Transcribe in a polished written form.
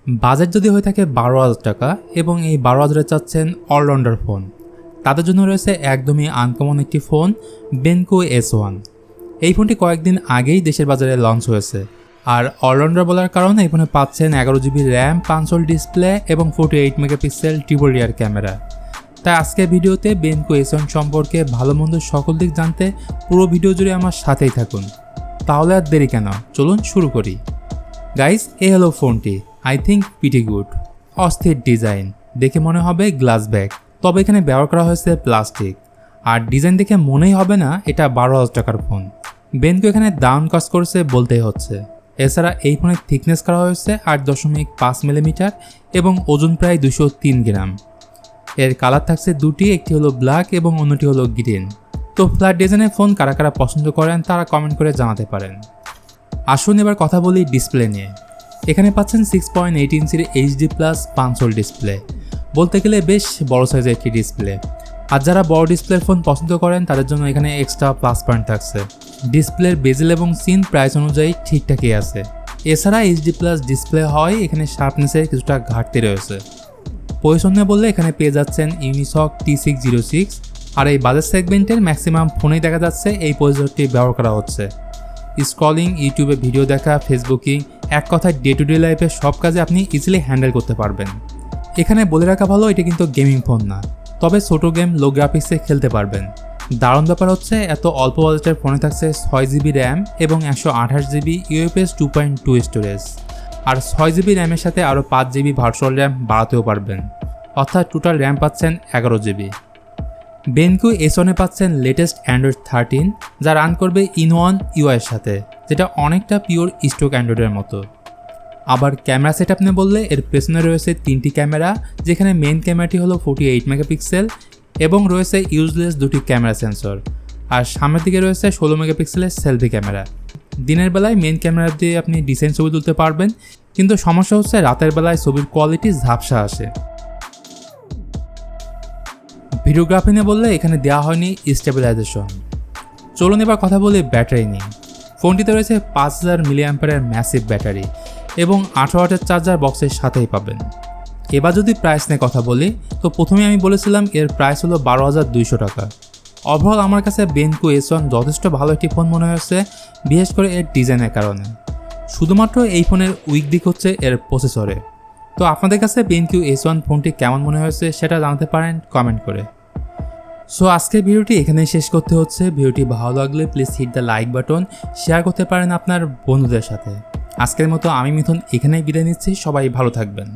Budget যদি হয়ে থাকে 12,000 টাকা এবং এই 12,000-এ চাচ্ছেন অলরাউন্ডার ফোন, তাদের জন্য রয়েছে একদমই আনকমন একটি ফোন বেনকো S1। এই ফোনটি কয়েকদিন আগেই দেশের বাজারে লঞ্চ হয়েছে। আর অলরাউন্ডার বলার কারণে এই ফোনে পাচ্ছেন 11GB র্যাম, পাঞ্চল ডিসপ্লে এবং 48 মেগাপিক্সেল ট্রিপল রিয়ার ক্যামেরা। তাই আজকের ভিডিওতে বেনকো S1 সম্পর্কে ভালো মন্দ সকল দিক জানতে পুরো ভিডিও জুড়ে আমার সাথেই থাকুন। তাহলে আর দেরি কেন, চলুন শুরু করি। গাইস, এই হলো ফোনটি। I think pretty good. অস্থির ডিজাইন, দেখে মনে হবে গ্লাস ব্যাগ, তবে এখানে ব্যবহার করা হয়েছে প্লাস্টিক। আর ডিজাইন দেখে মনেই হবে না এটা 12,000 টাকার ফোন। বেনকো এখানে দাম কাজ করছে বলতেই হচ্ছে। এছাড়া এই ফোনের থিকনেস করা হয়েছে 8.5 মিলিমিটার এবং ওজন প্রায় 203 গ্রাম। এর কালার থাকছে দুটি, একটি হলো ব্ল্যাক এবং অন্যটি হলো গ্রিন। তো ফ্ল্যাট ডিজাইনের ফোন কারা কারা পছন্দ করেন তারা কমেন্ট করে জানাতে পারেন। আসুন এবার কথা বলি ডিসপ্লে নিয়ে। এখানে পাচ্ছেন 6.8 ইঞ্চির HD+ পাঞ্চল ডিসপ্লে, বলতে গেলে বেশ বড় সাইজের একটি ডিসপ্লে। আর যারা বড় ডিসপ্লের ফোন পছন্দ করেন তাদের জন্য এখানে এক্সট্রা প্লাস পয়েন্ট থাকছে। ডিসপ্লের বেজেল এবং সিন প্রাইস অনুযায়ী ঠিকঠাকই আছে। এছাড়া HD+ ডিসপ্লে হয় এখানে শার্পনেসের কিছুটা ঘাটতি রয়েছে। পরিচ্ছন্ন বললে এখানে পেয়ে যাচ্ছেন ইউনিসক T606। আর এই বাজেট সেগমেন্টের ম্যাক্সিমাম ফোনেই দেখা যাচ্ছে এই প্রসেসরটি ব্যবহার করা হচ্ছে। স্ক্রলিং, ইউটিউবে ভিডিও দেখা, ফেসবুকিং, এক কথায় ডে টু ডে লাইফে সব কাজে আপনি ইজিলি হ্যান্ডেল করতে পারবেন। এখানে বলে রাখা ভালো, এটা কিন্তু গেমিং ফোন না, তবে ছোট গেম লো গ্রাফিক্সে খেলতে পারবেন। দারুণ ব্যাপার হচ্ছে এত অল্প বাজেটের ফোনে থাকছে 6GB র্যাম এবং 128GB UFS 2.2 স্টোরেজ। আর 6GB র্যামের সাথে আরও 5GB ভার্চুয়াল র্যাম বাড়াতেও পারবেন, অর্থাৎ টোটাল র্যাম পাচ্ছেন 11GB। বেনকো S1-এ পাচ্ছেন লেটেস্ট অ্যান্ড্রয়েড 13, যা রান করবে in1 UI এর সাথে, যেটা অনেকটা পিওর স্টক অ্যান্ড্রয়েডের মতো। আবার ক্যামেরা সেটআপ নিয়ে বললে এর পেছনে রয়েছে 3টি ক্যামেরা, যেখানে মেইন ক্যামেরাটি হলো 48 মেগাপিক্সেল এবং রয়েছে ইউজলেস 2টি ক্যামেরা সেন্সর। আর সামনের দিকে রয়েছে 16 মেগাপিক্সেলের সেলফি ক্যামেরা। দিনের বেলায় মেইন ক্যামেরা দিয়ে আপনি ডিসেন্ট ছবি তুলতে পারবেন, কিন্তু সমস্যা হচ্ছে রাতের বেলায় ছবির কোয়ালিটি ঝাপসা আসে। ভিডিওগ্রাফি নিয়ে বললে এখানে দেওয়া হয়নি স্টেবিলাইজেশন। চলুন এবার কথা বলি ব্যাটারি নিয়ে। ফোনটিতে রয়েছে 5000 mAh ম্যাসিভ ব্যাটারি এবং 18 ওয়াটের চার্জার বক্সের সাথেই পাবেন। এবার যদি প্রাইস নিয়ে কথা বলি, তো প্রথমে আমি বলেছিলাম এর প্রাইস হলো 12,200 টাকা। ওভারঅল আমার কাছে বেনকো S1 যথেষ্ট ভালো একটি ফোন মনে হয়েছে, বিশেষ করে এর ডিজাইনের কারণে। শুধুমাত্র এই ফোনের উইক দিক হচ্ছে এর প্রসেসরে। তো আপনাদের কাছে বেনকো S1 ফোনটি কেমন মনে হয়েছে সেটা জানাতে পারেন কমেন্ট করে। সো আজকের ভিডিওটি এখানেই শেষ করতে হচ্ছে। ভিডিওটি ভালো লাগলে please hit the like button, share করতে পারেন আপনার বন্ধুদের সাথে। আজকের মতো আমি মিথুন এখানেই বিদায় নিচ্ছি। সবাই ভালো থাকবেন।